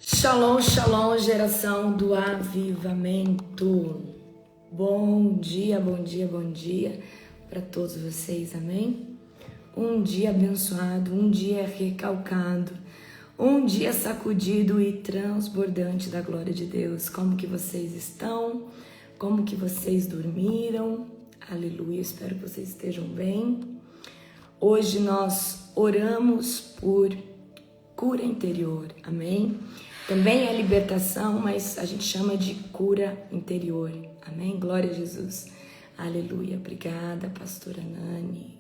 Shalom, shalom, geração do avivamento. Bom dia, bom dia, bom dia para todos vocês, amém? Um dia abençoado, um dia recalcado, um dia sacudido e transbordante da glória de Deus. Como que vocês estão? Como que vocês dormiram? Aleluia, espero que vocês estejam bem. Hoje nós oramos por cura interior, amém? Também é libertação, mas a gente chama de cura interior, amém? Glória a Jesus, aleluia. Obrigada, pastora Nani,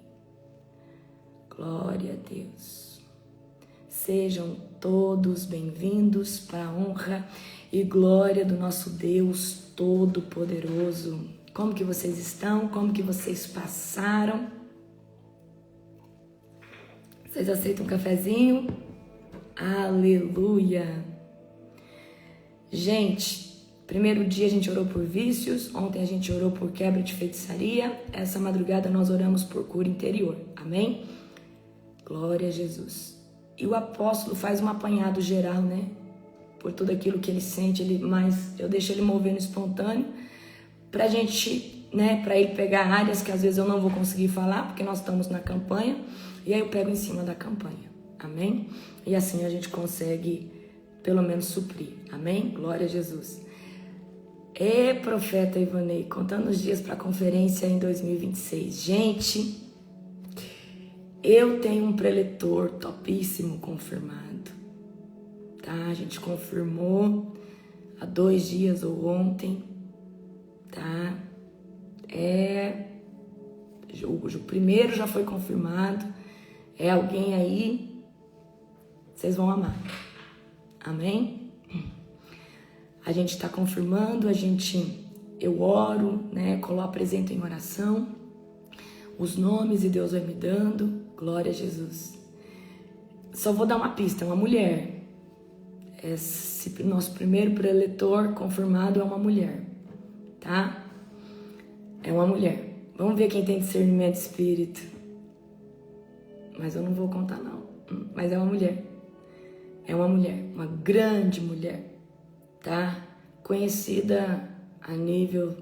glória a Deus. Sejam todos bem-vindos para a honra e glória do nosso Deus Todo-Poderoso. Como que vocês estão? Como que vocês passaram? Vocês aceitam um cafezinho? Aleluia! Gente, primeiro dia a gente orou por vícios, ontem a gente orou por quebra de feitiçaria, essa madrugada nós oramos por cura interior, amém? Glória a Jesus. E o apóstolo faz um apanhado geral, né? Por tudo aquilo que ele sente, mas eu deixo ele movendo espontâneo pra gente, né? Pra ele pegar áreas que às vezes eu não vou conseguir falar, porque nós estamos na campanha, e aí eu pego em cima da campanha, amém? E assim a gente consegue pelo menos suprir, amém? Glória a Jesus. E profeta Ivanei, contando os dias para a conferência em 2026. Gente, eu tenho um preletor topíssimo confirmado, tá? A gente confirmou há 2 dias ou ontem, tá? O primeiro já foi confirmado, é alguém aí, vocês vão amar. Amém? A gente está confirmando, eu oro, né? Apresento em oração os nomes e Deus vai me dando. Glória a Jesus. Só vou dar uma pista, é uma mulher. Esse nosso primeiro preletor confirmado é uma mulher, tá? É uma mulher. Vamos ver quem tem discernimento de espírito. Mas eu não vou contar não. Mas é uma mulher. É uma mulher, uma grande mulher, tá? Conhecida a nível,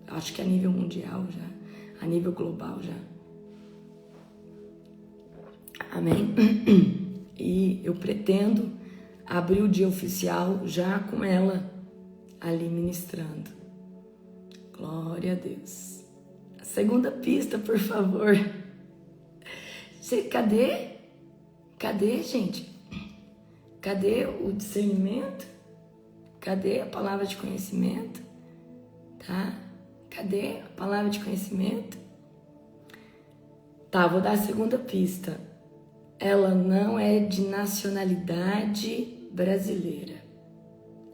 acho que a nível mundial já, a nível global já. Amém? E eu pretendo abrir o dia oficial já com ela ali ministrando. Glória a Deus. A segunda pista, por favor. Cadê, gente? Cadê o discernimento? Cadê a palavra de conhecimento? Tá? Cadê a palavra de conhecimento? Tá, vou dar a segunda pista. Ela não é de nacionalidade brasileira.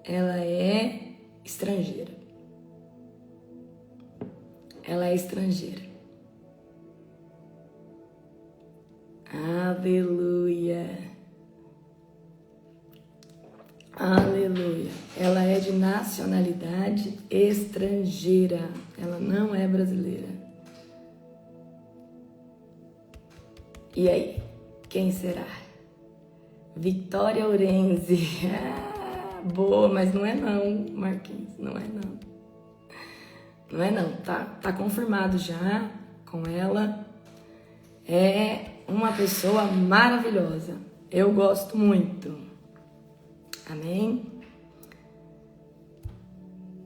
Ela é estrangeira. Ela é estrangeira. Aleluia. Aleluia. Ela é de nacionalidade estrangeira. Ela não é brasileira. E aí? Quem será? Vitória Orense. Boa, mas não é não, Marquinhos. Não é não. Não é não. Tá confirmado já com ela. É uma pessoa maravilhosa. Eu gosto muito. Amém?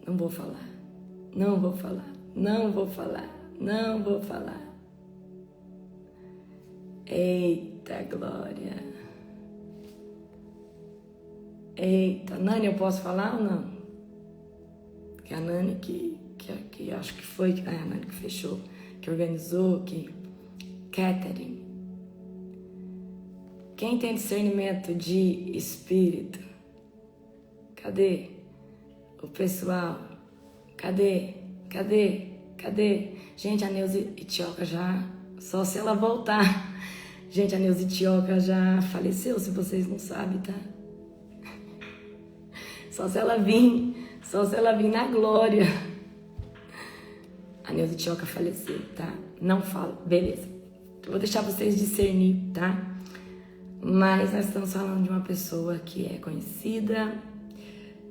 Não vou falar. Eita, glória. Eita, Nani, eu posso falar ou não? Que a Nani que acho que foi a Nani que fechou, que organizou, Catherine. Quem tem discernimento de espírito? Cadê o pessoal? Cadê? Gente, a Neuza Itioca já... Só se ela voltar. Gente, a Neuza Itioca já faleceu, se vocês não sabem, tá? Só se ela vir na glória. A Neuza Itioca faleceu, tá? Não falo. Beleza. Eu vou deixar vocês discernir, tá? Mas nós estamos falando de uma pessoa que é conhecida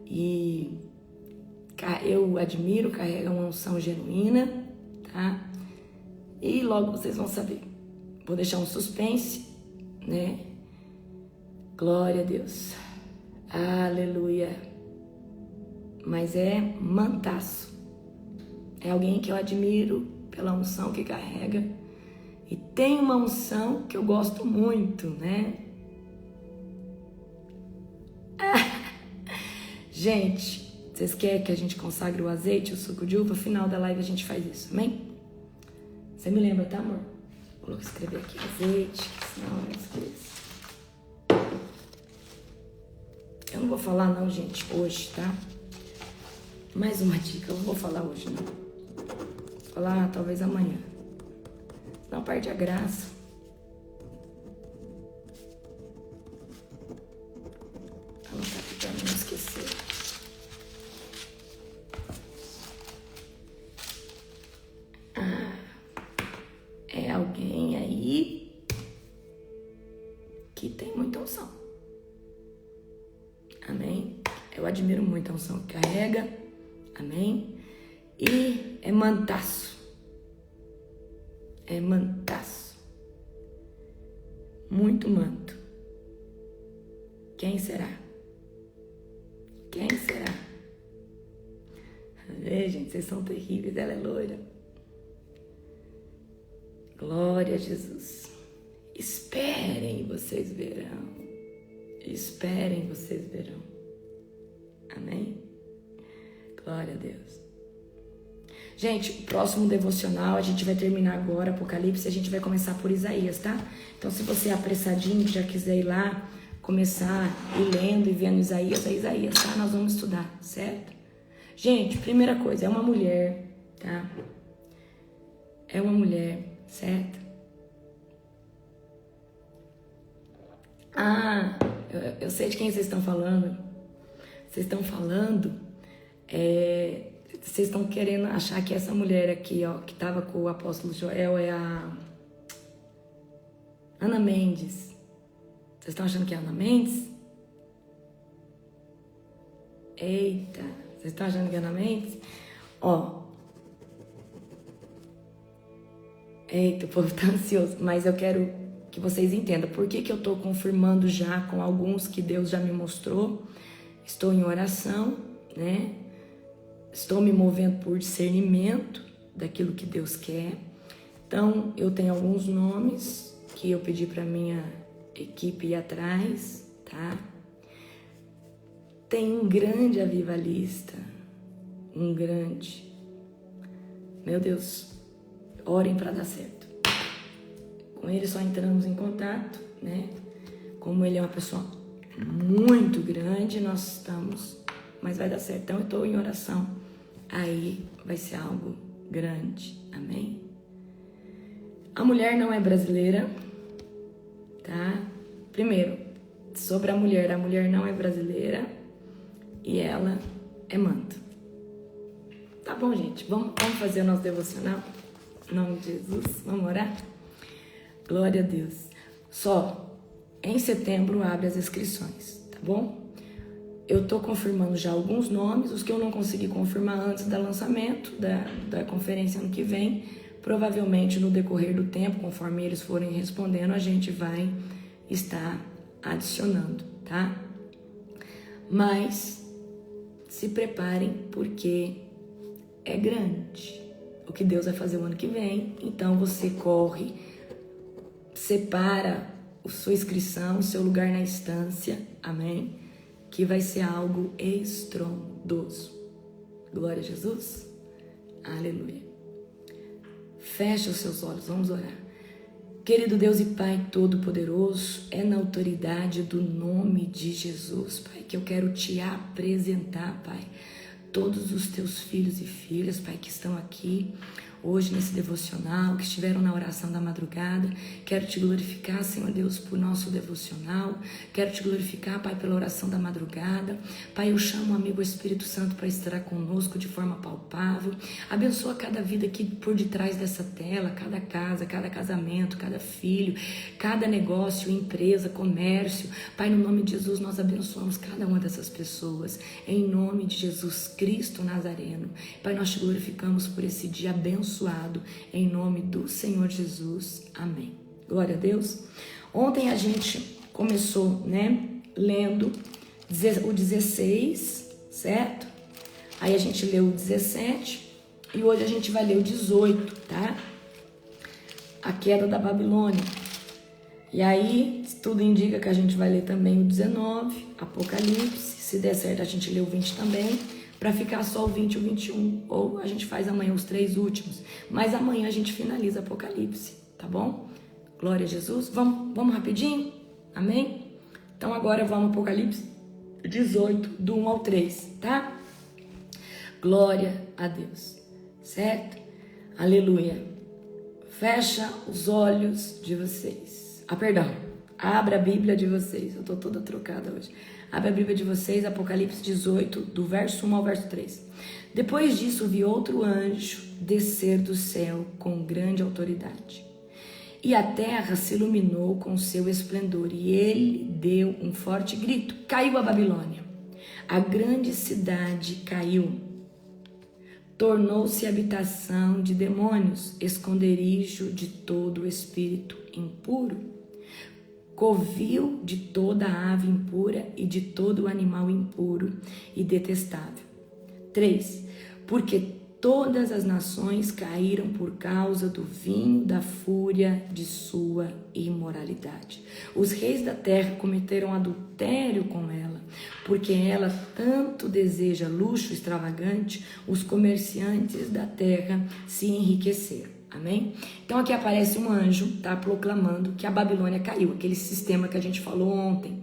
e eu admiro, carrega uma unção genuína, tá? E logo vocês vão saber. Vou deixar um suspense, né? Glória a Deus. Aleluia. Mas é mantaço. É alguém que eu admiro pela unção que carrega. E tem uma unção que eu gosto muito, né? Gente, vocês querem que a gente consagre o azeite, o suco de uva? No final da live a gente faz isso, amém? Você me lembra, tá, amor? Vou escrever aqui azeite, que senão eu esqueço. Eu não vou falar não, gente, hoje, tá? Mais uma dica, eu não vou falar hoje, não. Vou falar talvez amanhã. Não perde a graça. Ela tá aqui pra não esquecer. É alguém aí que tem muita unção. Amém? Eu admiro muito a unção que carrega. Amém? E é mantaço. É mantaço. Muito manto. Quem será? Quem será? Gente, vocês são terríveis. Ela é loira. Glória a Jesus. Esperem, vocês verão. Esperem, vocês verão. Amém? Glória a Deus. Gente, o próximo devocional a gente vai terminar agora, Apocalipse, a gente vai começar por Isaías, tá? Então, se você é apressadinho, que já quiser ir lá, começar ir lendo e vendo Isaías, é Isaías, tá? Nós vamos estudar, certo? Gente, primeira coisa, é uma mulher, tá? É uma mulher, certo? Eu sei de quem vocês estão falando. Vocês estão falando, vocês estão querendo achar que essa mulher aqui, ó, que estava com o apóstolo Joel é a Ana Mendes. Vocês estão achando que é a Ana Mendes? Eita, vocês estão achando que é a Ana Mendes? Ó. Eita, o povo tá ansioso, mas eu quero que vocês entendam. Por que eu tô confirmando já com alguns que Deus já me mostrou? Estou em oração, né? Estou me movendo por discernimento daquilo que Deus quer. Então, eu tenho alguns nomes que eu pedi para minha equipe ir atrás, tá? Tem um grande avivalista, um grande. Meu Deus, orem para dar certo. Com ele só entramos em contato, né? Como ele é uma pessoa muito grande, nós estamos, mas vai dar certo. Então eu estou em oração. Aí vai ser algo grande. Amém? A mulher não é brasileira, tá? Primeiro, sobre a mulher não é brasileira e ela é manto. Tá bom, gente? Vamos fazer o nosso devocional? Em nome de Jesus, vamos orar? Glória a Deus. Só em setembro abre as inscrições, tá bom? Eu tô confirmando já alguns nomes, os que eu não consegui confirmar antes do lançamento da conferência ano que vem. Provavelmente no decorrer do tempo, conforme eles forem respondendo, a gente vai estar adicionando, tá? Mas se preparem porque é grande o que Deus vai fazer o ano que vem. Então você corre, separa a sua inscrição, o seu lugar na instância, amém? Que vai ser algo estrondoso. Glória a Jesus. Aleluia. Fecha os seus olhos, vamos orar. Querido Deus e Pai Todo-Poderoso, é na autoridade do nome de Jesus, Pai, que eu quero te apresentar, Pai, todos os teus filhos e filhas, Pai, que estão aqui. hoje nesse devocional, que estiveram na oração da madrugada. Quero te glorificar, Senhor Deus, por nosso devocional. Quero te glorificar, Pai, pela oração da madrugada. Pai, eu chamo o amigo Espírito Santo para estar conosco de forma palpável. Abençoa cada vida aqui por detrás dessa tela, cada casa, cada casamento, cada filho, cada negócio, empresa, comércio. Pai, no nome de Jesus, nós abençoamos cada uma dessas pessoas. Em nome de Jesus Cristo Nazareno. Pai, nós te glorificamos por esse dia abençoado. Em nome do Senhor Jesus. Amém. Glória a Deus. Ontem a gente começou, lendo o 16, certo? Aí a gente leu o 17 e hoje a gente vai ler o 18, tá? A queda da Babilônia. E aí, tudo indica que a gente vai ler também o 19, Apocalipse. Se der certo, a gente lê o 20 também, para ficar só o 20 e o 21. Ou a gente faz amanhã os 3 últimos. Mas amanhã a gente finaliza Apocalipse, tá bom? Glória a Jesus. Vamos rapidinho? Amém? Então agora vamos Apocalipse 18, do 1 ao 3, tá? Glória a Deus, certo? Aleluia. Fecha os olhos de vocês. Perdão. Abra a Bíblia de vocês. Eu tô toda trocada hoje. Abra a Bíblia de vocês, Apocalipse 18, do verso 1 ao verso 3. Depois disso, vi outro anjo descer do céu com grande autoridade. E a terra se iluminou com seu esplendor, e ele deu um forte grito. Caiu a Babilônia. A grande cidade caiu. Tornou-se habitação de demônios, esconderijo de todo espírito impuro, covil de toda ave impura e de todo animal impuro e detestável. 3. Porque todas as nações caíram por causa do vinho da fúria de sua imoralidade. Os reis da terra cometeram adultério com ela, porque ela tanto deseja luxo extravagante, os comerciantes da terra se enriqueceram. Amém? Então aqui aparece um anjo, tá, proclamando que a Babilônia caiu, aquele sistema que a gente falou ontem.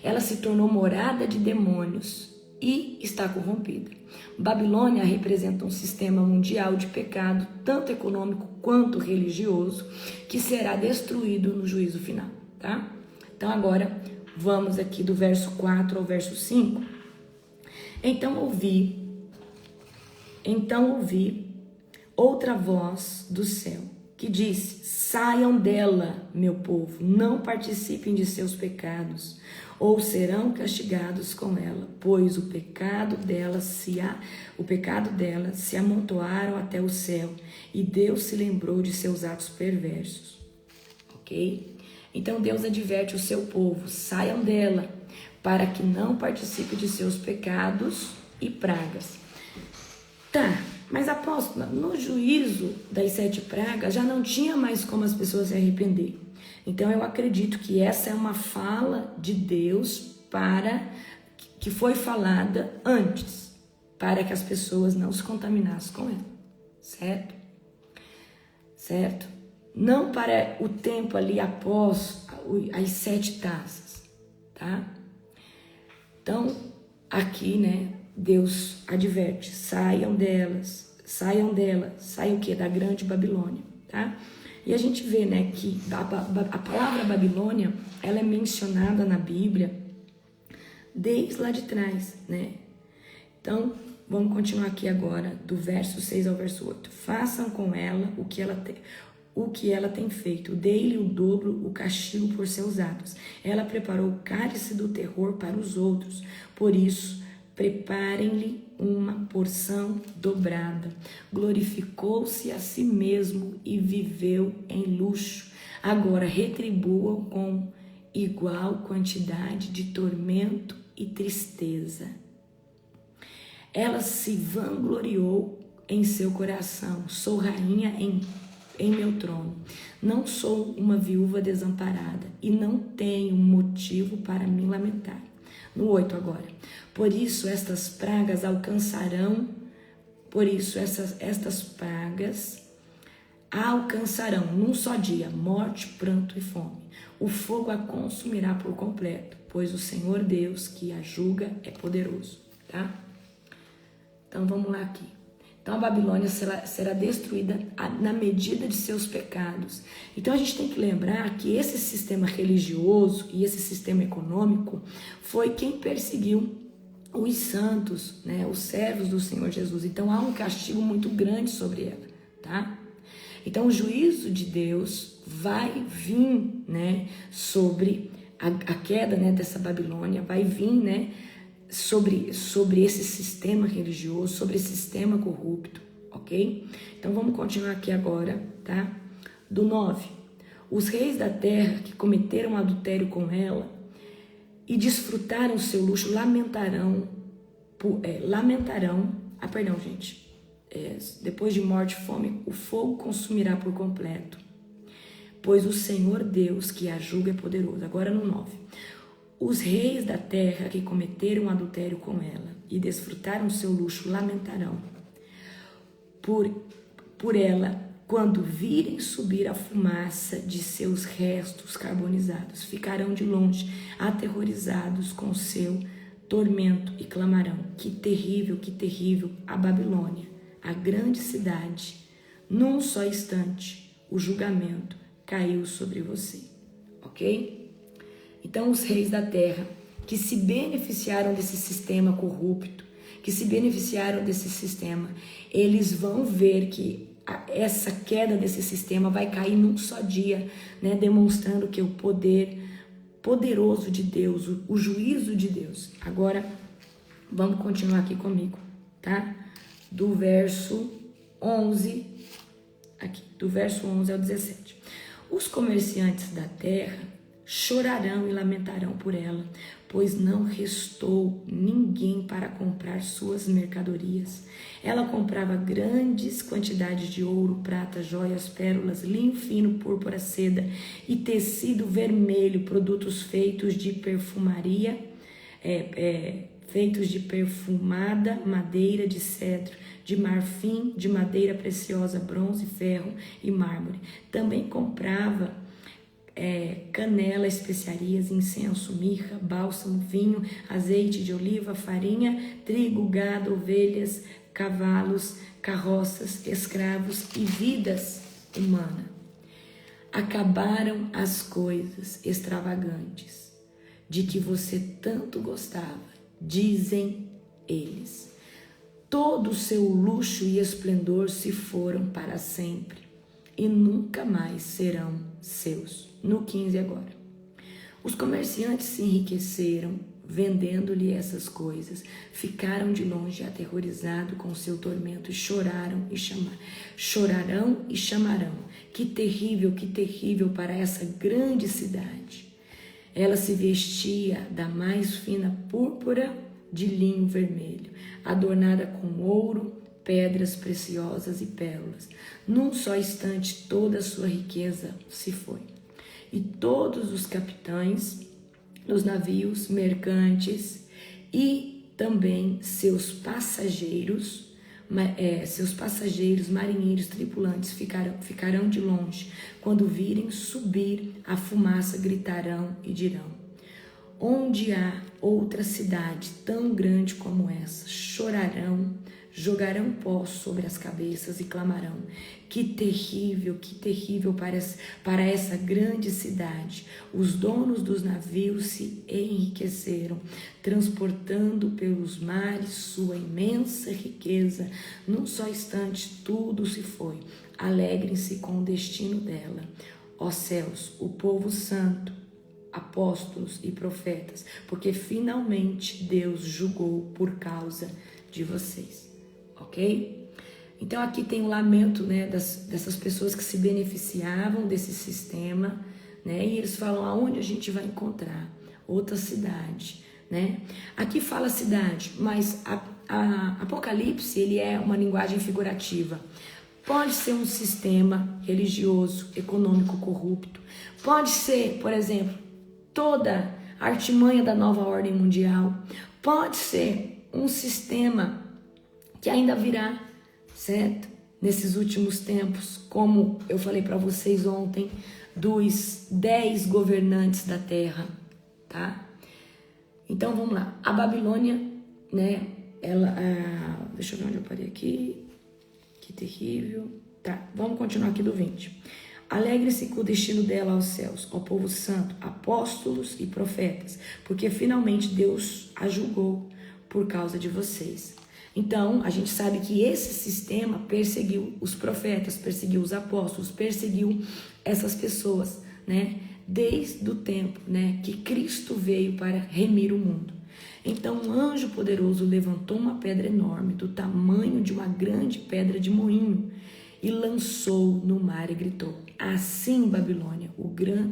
Ela se tornou morada de demônios e está corrompida. Babilônia representa um sistema mundial de pecado, tanto econômico quanto religioso, que será destruído no juízo final, tá? Então agora vamos aqui do verso 4 ao verso 5. Então ouvi outra voz do céu, que disse: saiam dela, meu povo, não participem de seus pecados, ou serão castigados com ela, pois o pecado dela se amontoaram até o céu, e Deus se lembrou de seus atos perversos. Ok? Então Deus adverte o seu povo: saiam dela, para que não participe de seus pecados e pragas. Tá, mas apóstola, no juízo das 7 pragas já não tinha mais como as pessoas se arrepender. Então eu acredito que essa é uma fala de Deus que foi falada antes, para que as pessoas não se contaminassem com ela, certo? Certo? Não para o tempo ali após as 7 taças, tá? Então, aqui, Deus adverte: saiam dela, saiam o quê? Da grande Babilônia, tá? E a gente vê, que a palavra Babilônia, ela é mencionada na Bíblia desde lá de trás, Então, vamos continuar aqui agora, do verso 6 ao verso 8. Façam com ela o que ela tem feito, dê-lhe o dobro o castigo por seus atos. Ela preparou o cálice do terror para os outros, por isso preparem-lhe uma porção dobrada. Glorificou-se a si mesmo e viveu em luxo. Agora retribuam com igual quantidade de tormento e tristeza. Ela se vangloriou em seu coração: sou rainha em meu trono. Não sou uma viúva desamparada e não tenho motivo para me lamentar. No 8 agora. Por isso estas pragas alcançarão num só dia morte, pranto e fome. O fogo a consumirá por completo, pois o Senhor Deus que a julga é poderoso, tá? Então vamos lá aqui. Então a Babilônia será destruída na medida de seus pecados. Então a gente tem que lembrar que esse sistema religioso e esse sistema econômico foi quem perseguiu os santos, né, os servos do Senhor Jesus. Então há um castigo muito grande sobre ela, tá? Então o juízo de Deus vai vir, né, sobre a queda, né, dessa Babilônia, vai vir, né, sobre esse sistema religioso, sobre esse sistema corrupto, ok? Então vamos continuar aqui agora, tá? Do 9. Os reis da terra que cometeram adultério com ela e desfrutaram seu luxo lamentarão, depois de morte e fome, o fogo consumirá por completo, pois o Senhor Deus que a julga é poderoso. Agora no 9. Os reis da terra que cometeram adultério com ela e desfrutaram seu luxo lamentarão por ela quando virem subir a fumaça de seus restos carbonizados. Ficarão de longe, aterrorizados com seu tormento e clamarão: que terrível, a Babilônia, a grande cidade. Num só instante, o julgamento caiu sobre você, ok? Então, os reis da terra que se beneficiaram desse sistema corrupto, que se beneficiaram desse sistema, eles vão ver que essa queda desse sistema vai cair num só dia, né? Demonstrando que o poder poderoso de Deus, o juízo de Deus. Agora, vamos continuar aqui comigo, tá? Do verso 11 ao 17. Os comerciantes da terra chorarão e lamentarão por ela, pois não restou ninguém para comprar suas mercadorias. Ela comprava grandes quantidades de ouro, prata, joias, pérolas, linho fino, púrpura, seda e tecido vermelho, produtos feitos de perfumaria, feitos de perfumada madeira de cedro, de marfim, de madeira preciosa, bronze, ferro e mármore. Também comprava canela, especiarias, incenso, mirra, bálsamo, vinho, azeite de oliva, farinha, trigo, gado, ovelhas, cavalos, carroças, escravos e vidas humanas. Acabaram as coisas extravagantes de que você tanto gostava, dizem eles. Todo o seu luxo e esplendor se foram para sempre e nunca mais serão seus. No 15 agora. Os comerciantes se enriqueceram vendendo-lhe essas coisas, ficaram de longe aterrorizados com seu tormento e chorarão e chamarão. Que terrível para essa grande cidade. Ela se vestia da mais fina púrpura de linho vermelho, adornada com ouro, pedras preciosas e pérolas. Num só instante toda a sua riqueza se foi. E todos os capitães dos navios mercantes e também seus passageiros, marinheiros, tripulantes ficarão de longe. Quando virem subir a fumaça, gritarão e dirão: onde há outra cidade tão grande como essa? Chorarão, jogarão pó sobre as cabeças e clamarão: que terrível para essa grande cidade. Os donos dos navios se enriqueceram, transportando pelos mares sua imensa riqueza. Num só instante tudo se foi. Alegrem-se com o destino dela, ó céus, o povo santo, apóstolos e profetas, porque finalmente Deus julgou por causa de vocês. Ok? Então aqui tem o lamento, né, dessas pessoas que se beneficiavam desse sistema, né? E eles falam: aonde a gente vai encontrar outra cidade, né? Aqui fala cidade, mas a Apocalipse, ele é uma linguagem figurativa. Pode ser um sistema religioso, econômico corrupto. Pode ser, por exemplo, toda a artimanha da nova ordem mundial. Pode ser um sistema que ainda virá, certo? Nesses últimos tempos, como eu falei para vocês ontem, dos 10 governantes da terra, tá? Então vamos lá. A Babilônia, né? Deixa eu ver onde eu parei aqui. Que terrível. Tá, vamos continuar aqui do 20. Alegre-se com o destino dela aos céus, ó povo santo, apóstolos e profetas, porque finalmente Deus a julgou por causa de vocês. Então, a gente sabe que esse sistema perseguiu os profetas, perseguiu os apóstolos, perseguiu essas pessoas, né? Desde o tempo, né, que Cristo veio para remir o mundo. Então, um anjo poderoso levantou uma pedra enorme, do tamanho de uma grande pedra de moinho, e lançou no mar e gritou: assim, Babilônia,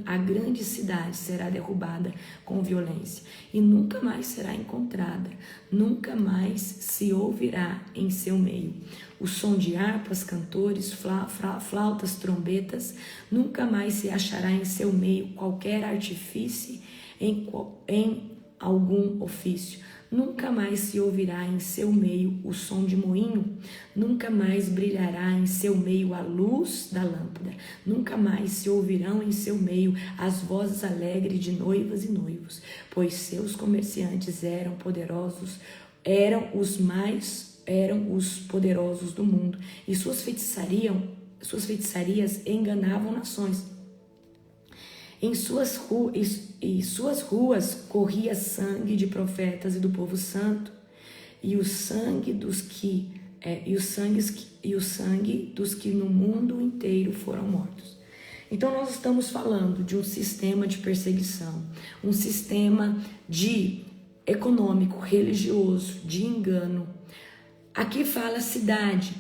a grande cidade, será derrubada com violência e nunca mais será encontrada, nunca mais se ouvirá em seu meio o som de harpas, cantores, flautas, trombetas, nunca mais se achará em seu meio qualquer artifício em algum ofício. Nunca mais se ouvirá em seu meio o som de moinho, nunca mais brilhará em seu meio a luz da lâmpada, nunca mais se ouvirão em seu meio as vozes alegres de noivas e noivos, pois seus comerciantes eram os poderosos do mundo, e suas feitiçarias enganavam nações. Em suas ruas corria sangue de profetas e do povo santo, e o sangue dos que no mundo inteiro foram mortos. Então nós estamos falando de um sistema de perseguição, um sistema econômico, religioso, de engano. Aqui fala cidade.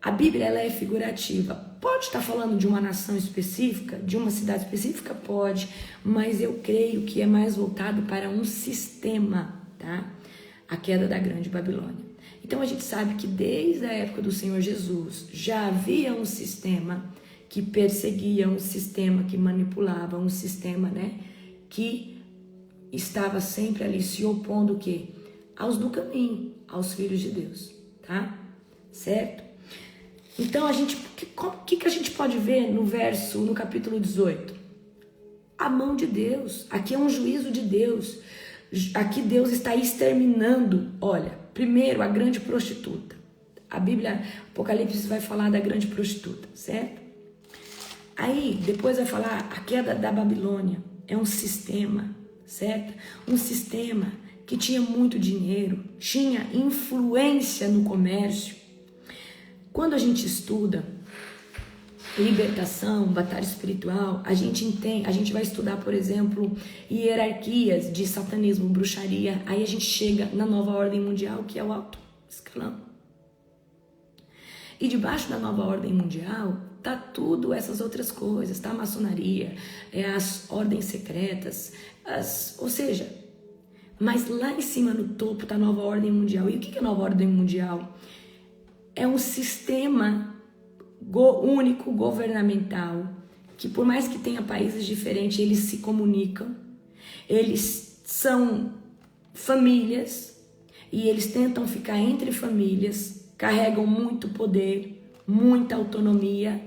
A Bíblia ela é figurativa. Pode estar falando de uma nação específica, de uma cidade específica? Pode, mas eu creio que é mais voltado para um sistema, tá? A queda da grande Babilônia. Então a gente sabe que desde a época do Senhor Jesus já havia um sistema que perseguia, um sistema que manipulava, um sistema, né, que estava sempre ali se opondo o quê? Aos do caminho, aos filhos de Deus, tá? Certo? Então, o que a gente pode ver no capítulo 18? A mão de Deus. Aqui é um juízo de Deus. Aqui Deus está exterminando. Olha, primeiro a grande prostituta. A Bíblia, Apocalipse vai falar da grande prostituta, certo? Aí, depois vai falar a queda da Babilônia. É um sistema, certo? Um sistema que tinha muito dinheiro, tinha influência no comércio. Quando a gente estuda libertação, batalha espiritual, a gente vai estudar, por exemplo, hierarquias de satanismo, bruxaria, aí a gente chega na nova ordem mundial, que é o alto escalão. E debaixo da nova ordem mundial, tá tudo essas outras coisas, tá? A maçonaria, as ordens secretas, ou seja, mas lá em cima no topo tá a nova ordem mundial. E o que é a nova ordem mundial? É um sistema único, governamental, que por mais que tenha países diferentes, eles se comunicam, eles são famílias e eles tentam ficar entre famílias, carregam muito poder, muita autonomia,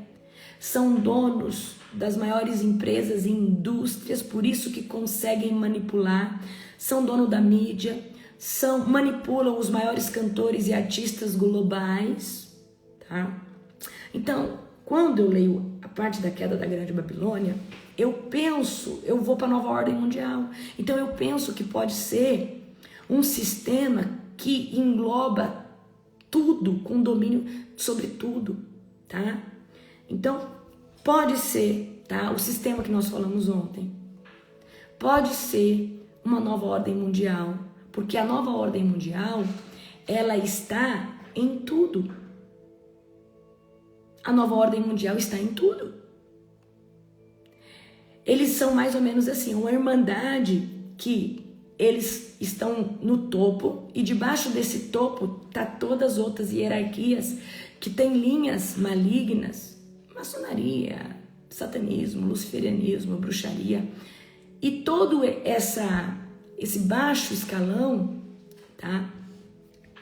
são donos das maiores empresas e indústrias, por isso que conseguem manipular, são donos da mídia, manipulam os maiores cantores e artistas globais, tá? Então, quando eu leio a parte da queda da grande Babilônia, eu vou para a nova ordem mundial. Então eu penso que pode ser um sistema que engloba tudo, com domínio sobre tudo, tá? Então, pode ser, tá? O sistema que nós falamos ontem. Pode ser uma nova ordem mundial. Porque a nova ordem mundial, ela está em tudo. A nova ordem mundial está em tudo. Eles são mais ou menos assim, uma irmandade que eles estão no topo e debaixo desse topo tá todas as outras hierarquias que têm linhas malignas, maçonaria, satanismo, luciferianismo, bruxaria e todo esse baixo escalão, tá?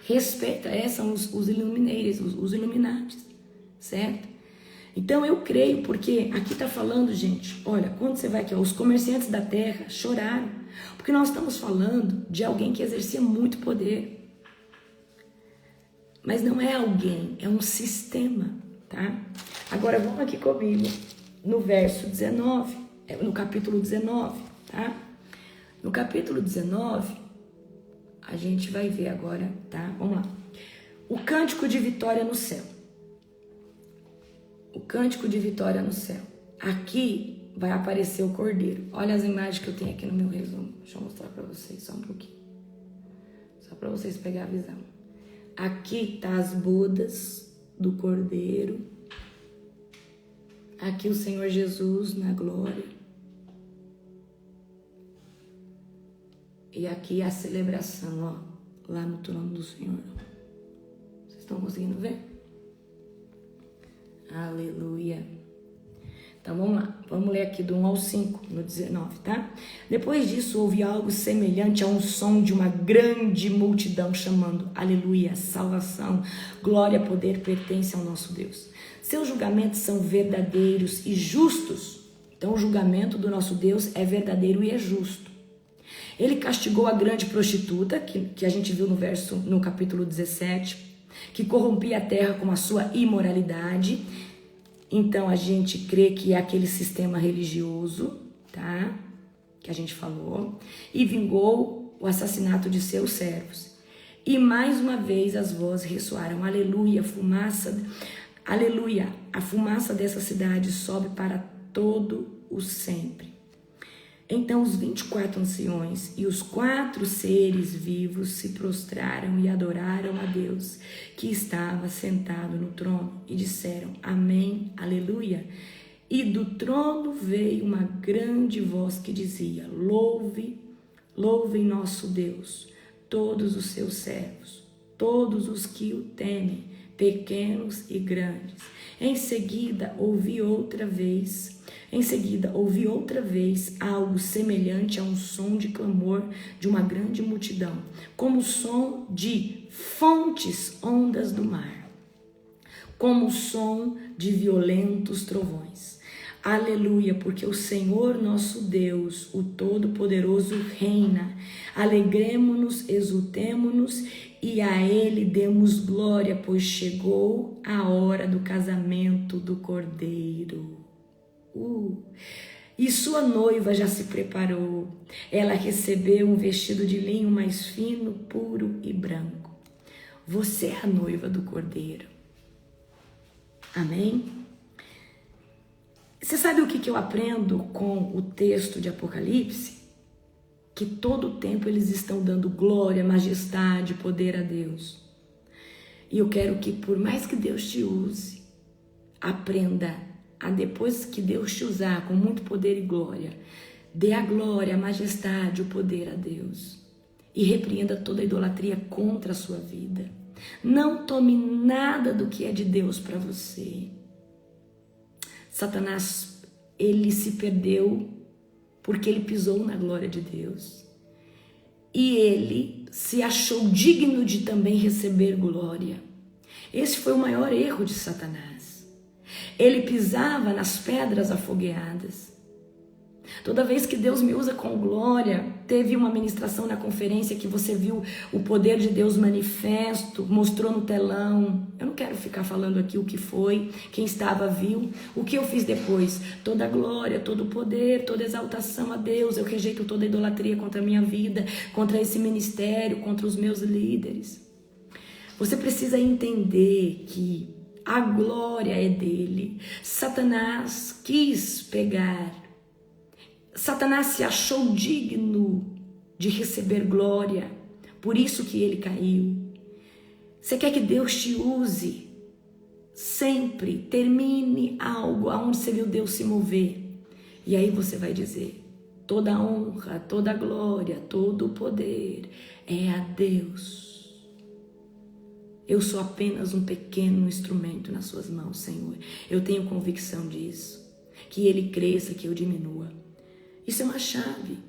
Respeita, são os Illuminati, os Illuminati, certo? Então eu creio, porque aqui tá falando, gente, olha, quando você vai aqui, ó, os comerciantes da terra choraram, porque nós estamos falando de alguém que exercia muito poder. Mas não é alguém, é um sistema, tá? Agora vamos aqui comigo no verso 19, no capítulo 19, tá? No capítulo 19, a gente vai ver agora, tá? Vamos lá. O cântico de vitória no céu. O cântico de vitória no céu. Aqui vai aparecer o cordeiro. Olha as imagens que eu tenho aqui no meu resumo. Deixa eu mostrar para vocês só um pouquinho. Só para vocês pegarem a visão. Aqui tá as bodas do cordeiro. Aqui o Senhor Jesus na glória. E aqui a celebração, ó, lá no trono do Senhor. Vocês estão conseguindo ver? Aleluia. Então vamos lá, vamos ler aqui do 1 ao 5, no 19, tá? Depois disso houve algo semelhante a um som de uma grande multidão chamando: aleluia, salvação, glória, poder pertence ao nosso Deus. Seus julgamentos são verdadeiros e justos. Então o julgamento do nosso Deus é verdadeiro e é justo. Ele castigou a grande prostituta, que a gente viu no capítulo 17, que corrompia a terra com a sua imoralidade. Então a gente crê que é aquele sistema religioso, tá? Que a gente falou. E vingou o assassinato de seus servos. E mais uma vez as vozes ressoaram: aleluia, aleluia, a fumaça dessa cidade sobe para todo o sempre. Então os 24 anciões e os 4 seres vivos se prostraram e adoraram a Deus, que estava sentado no trono, e disseram: amém, aleluia. E do trono veio uma grande voz que dizia: louvem nosso Deus, todos os seus servos, todos os que o temem, pequenos e grandes. Em seguida ouvi outra vez algo semelhante a um som de clamor de uma grande multidão, como o som de fontes ondas do mar, como o som de violentos trovões. Aleluia, porque o Senhor nosso Deus, o Todo-Poderoso, reina. Alegremo-nos, exultemo-nos e a Ele demos glória, pois chegou a hora do casamento do Cordeiro. E sua noiva já se preparou. Ela recebeu um vestido de linho mais fino, puro e branco. Você é a noiva do Cordeiro. Amém? Você sabe o que eu aprendo com o texto de Apocalipse? Que todo o tempo eles estão dando glória, majestade, poder a Deus. E eu quero que, por mais que Deus te use, aprenda a, depois que Deus te usar com muito poder e glória, dê a glória, a majestade, o poder a Deus. E repreenda toda a idolatria contra a sua vida. Não tome nada do que é de Deus para você. Satanás, ele se perdeu porque ele pisou na glória de Deus. E ele se achou digno de também receber glória. Esse foi o maior erro de Satanás. Ele pisava nas pedras afogueadas. Toda vez que Deus me usa com glória, teve uma ministração na conferência que você viu o poder de Deus manifesto, mostrou no telão. Eu não quero ficar falando aqui o que foi, quem estava viu. O que eu fiz depois? Toda a glória, todo o poder, toda a exaltação a Deus. Eu rejeito toda a idolatria contra a minha vida, contra esse ministério, contra os meus líderes. Você precisa entender que a glória é dele. Satanás quis pegar. Satanás se achou digno de receber glória. Por isso que ele caiu. Você quer que Deus te use? Sempre termine algo aonde você viu Deus se mover. E aí você vai dizer: toda a honra, toda a glória, todo o poder é a Deus. Eu sou apenas um pequeno instrumento nas suas mãos, Senhor. Eu tenho convicção disso. Que Ele cresça, que eu diminua. Isso é uma chave.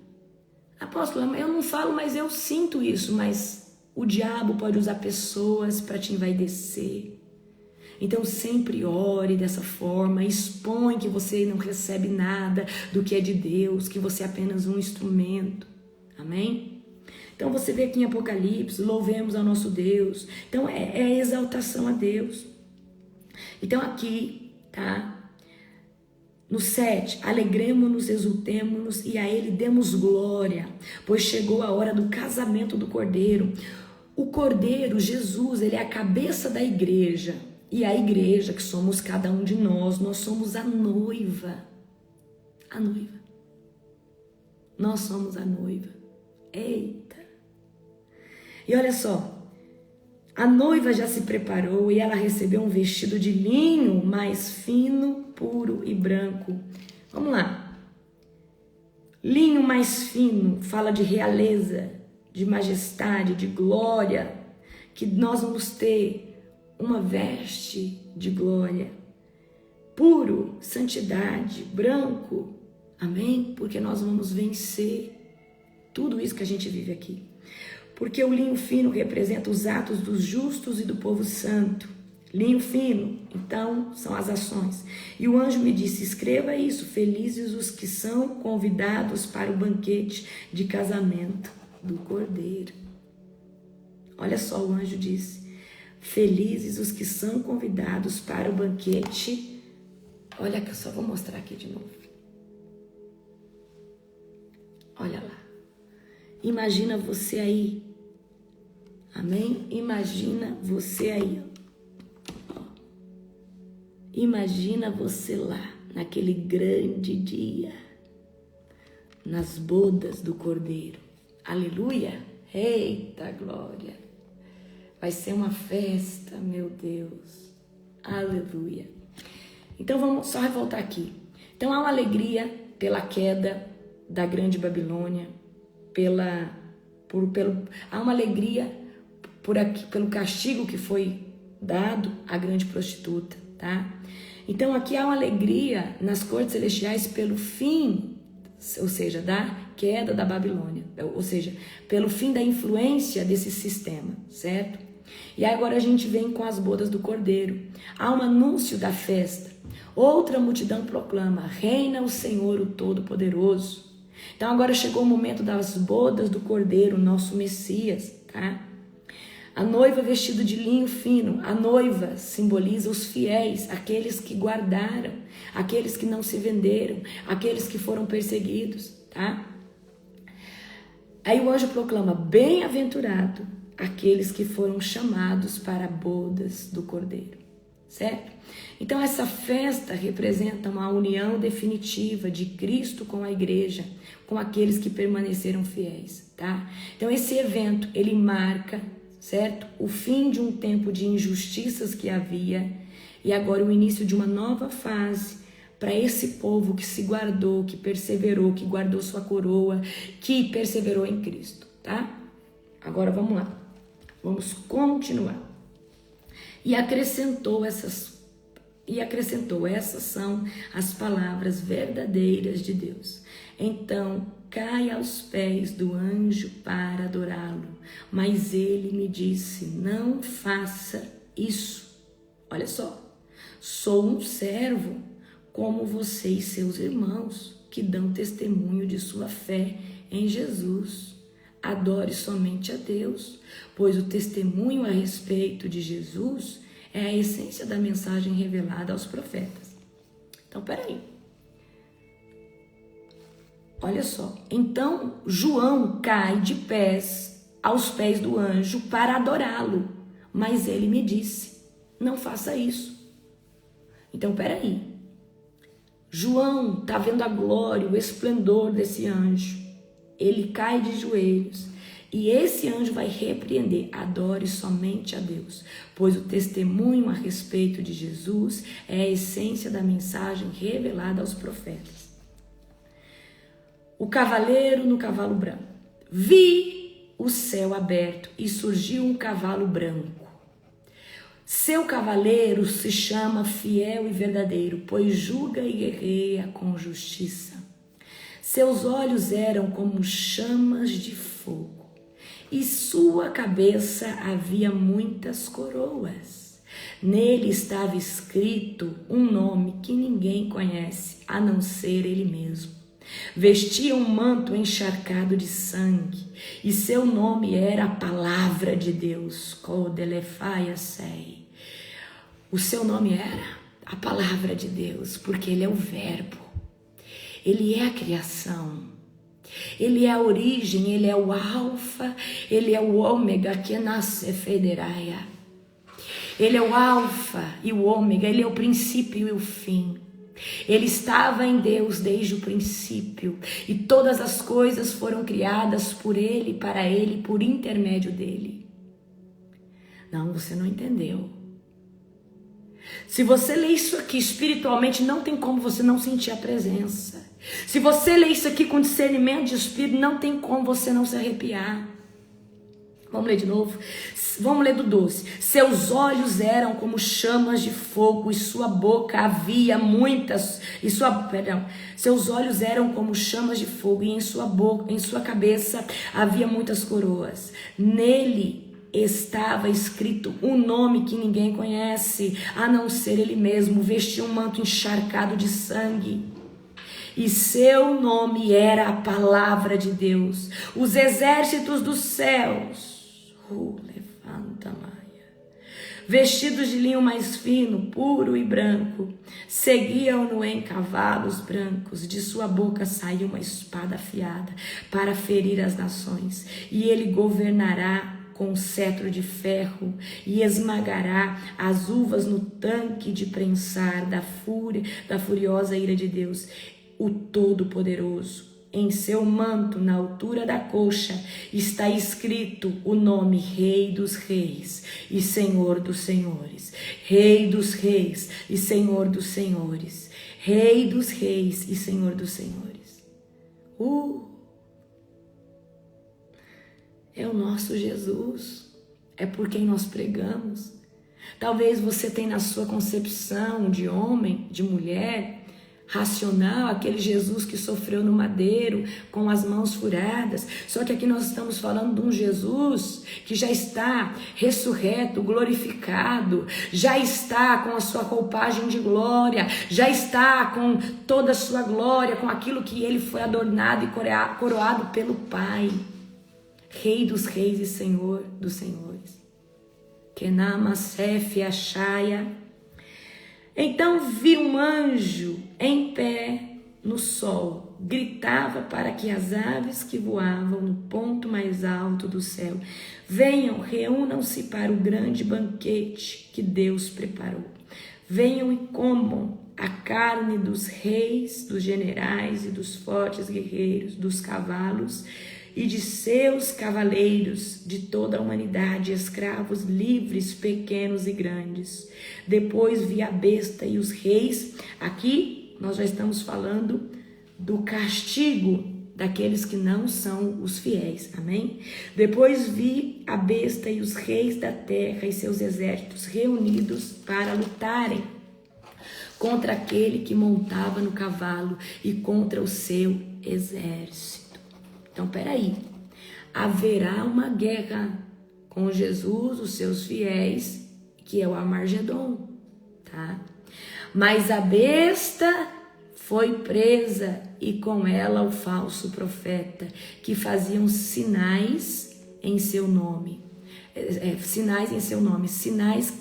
Apóstolo, eu não falo, mas eu sinto isso. Mas o diabo pode usar pessoas para te envaidecer. Então sempre ore dessa forma. Expõe que você não recebe nada do que é de Deus. Que você é apenas um instrumento. Amém? Então você vê aqui em Apocalipse, louvemos ao nosso Deus. Então é exaltação a Deus. Então aqui, tá? No 7, alegremo-nos, exultemo-nos e a ele demos glória, pois chegou a hora do casamento do Cordeiro. O Cordeiro, Jesus, ele é a cabeça da igreja. E a igreja, que somos cada um de nós somos a noiva. A noiva. Nós somos a noiva. Eita! E olha só, a noiva já se preparou e ela recebeu um vestido de linho mais fino, puro e branco. Vamos lá. Linho mais fino fala de realeza, de majestade, de glória, que nós vamos ter uma veste de glória. Puro, santidade, branco, amém? Porque nós vamos vencer tudo isso que a gente vive aqui. Porque o linho fino representa os atos dos justos e do povo santo. Linho fino, então, são as ações. E o anjo me disse, escreva isso, felizes os que são convidados para o banquete de casamento do Cordeiro. Olha só, o anjo disse, felizes os que são convidados para o banquete. Olha que eu só vou mostrar aqui de novo. Olha lá. Imagina você aí. Amém? Imagina você aí. Ó. Imagina você lá, naquele grande dia, nas bodas do Cordeiro. Aleluia! Eita glória! Vai ser uma festa, meu Deus. Aleluia. Então vamos só voltar aqui. Então há uma alegria pela queda da grande Babilônia, há uma alegria pelo castigo que foi dado à grande prostituta, tá? Então aqui há uma alegria nas cortes celestiais pelo fim, ou seja, da queda da Babilônia, ou seja, pelo fim da influência desse sistema, certo? E agora a gente vem com as bodas do Cordeiro. Há um anúncio da festa. Outra multidão proclama, reina o Senhor, o Todo-Poderoso. Então agora chegou o momento das bodas do Cordeiro, nosso Messias, tá? A noiva vestida de linho fino, a noiva simboliza os fiéis, aqueles que guardaram, aqueles que não se venderam, aqueles que foram perseguidos, tá? Aí o anjo proclama, bem-aventurado aqueles que foram chamados para bodas do Cordeiro, certo? Então essa festa representa uma união definitiva de Cristo com a igreja, com aqueles que permaneceram fiéis, tá? Então esse evento, ele marca, certo? O fim de um tempo de injustiças que havia e agora o início de uma nova fase para esse povo que se guardou, que perseverou, que guardou sua coroa, que perseverou em Cristo, tá? Agora vamos lá. Vamos continuar. E acrescentou, essas são as palavras verdadeiras de Deus. Então, cai aos pés do anjo para adorá-lo. Mas ele me disse, não faça isso. Olha só, sou um servo como você e seus irmãos, que dão testemunho de sua fé em Jesus. Adore somente a Deus, pois o testemunho a respeito de Jesus é a essência da mensagem revelada aos profetas. Então, peraí. Olha só. Então, João cai de pés aos pés do anjo para adorá-lo. Mas ele me disse, não faça isso. Então, peraí. João está vendo a glória, o esplendor desse anjo. Ele cai de joelhos e esse anjo vai repreender, adore somente a Deus, pois o testemunho a respeito de Jesus é a essência da mensagem revelada aos profetas. O cavaleiro no cavalo branco. Vi o céu aberto e surgiu um cavalo branco. Seu cavaleiro se chama fiel e verdadeiro, pois julga e guerreia com justiça. Seus olhos eram como chamas de fogo, e sua cabeça havia muitas coroas. Nele estava escrito um nome que ninguém conhece, a não ser ele mesmo. Vestia um manto encharcado de sangue, e seu nome era a palavra de Deus. O seu nome era a palavra de Deus, porque ele é o verbo, ele é a criação, ele é a origem, ele é o alfa, ele é o ômega que nasce federaia. Ele é o alfa e o ômega, ele é o princípio e o fim. Ele estava em Deus desde o princípio, e todas as coisas foram criadas por ele, para ele, por intermédio dele. Não, você não entendeu. Se você lê isso aqui espiritualmente, não tem como você não sentir a presença. Se você lê isso aqui com discernimento de espírito, não tem como você não se arrepiar. Vamos ler de novo? Vamos ler do 12. Seus olhos eram como chamas de fogo, e sua boca havia muitas, seus olhos eram como chamas de fogo, e em sua boca, em sua cabeça havia muitas coroas. Nele estava escrito um nome que ninguém conhece, a não ser ele mesmo. Vestia um manto encharcado de sangue, e seu nome era a palavra de Deus. Os exércitos dos céus, levanta, Maia, vestidos de linho mais fino, puro e branco, seguiam-no em cavalos brancos. De sua boca saiu uma espada afiada para ferir as nações, e ele governará com cetro de ferro, e esmagará as uvas no tanque de prensar da furiosa ira de Deus, o Todo-Poderoso. Em seu manto, na altura da coxa, está escrito o nome Rei dos Reis e Senhor dos Senhores. Rei dos Reis e Senhor dos Senhores. Rei dos Reis e Senhor dos Senhores. É o nosso Jesus. É por quem nós pregamos. Talvez você tenha na sua concepção de homem, de mulher, racional, aquele Jesus que sofreu no madeiro com as mãos furadas. Só que aqui nós estamos falando de um Jesus que já está ressurreto, glorificado, já está com a sua roupagem de glória, já está com toda a sua glória, com aquilo que ele foi adornado e coroado pelo Pai. Rei dos reis e Senhor dos senhores. Kenamasef Achaya. Então vi um anjo em pé no sol, gritava para que as aves que voavam no ponto mais alto do céu venham, reúnam-se para o grande banquete que Deus preparou. Venham e comam a carne dos reis, dos generais e dos fortes guerreiros, dos cavalos e de seus cavaleiros, de toda a humanidade, escravos livres, pequenos e grandes. Depois vi a besta e os reis. Aqui nós já estamos falando do castigo daqueles que não são os fiéis, amém? Depois vi a besta e os reis da terra e seus exércitos reunidos para lutarem contra aquele que montava no cavalo e contra o seu exército. Então, peraí, haverá uma guerra com Jesus, os seus fiéis, que é o Armagedon, tá? Mas a besta foi presa, e com ela o falso profeta, que faziam sinais em seu nome, sinais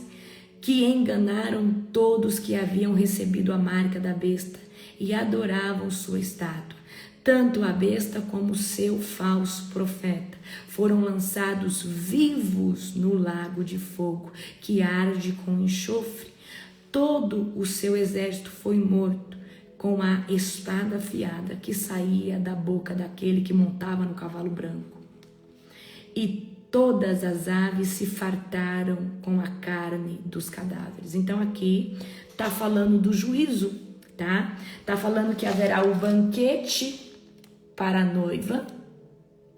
que enganaram todos que haviam recebido a marca da besta e adoravam sua estátua. Tanto a besta como o seu falso profeta foram lançados vivos no lago de fogo, que arde com enxofre. Todo o seu exército foi morto com a espada afiada que saía da boca daquele que montava no cavalo branco. E todas as aves se fartaram com a carne dos cadáveres. Então aqui está falando do juízo, tá? Está falando que haverá o banquete para a noiva,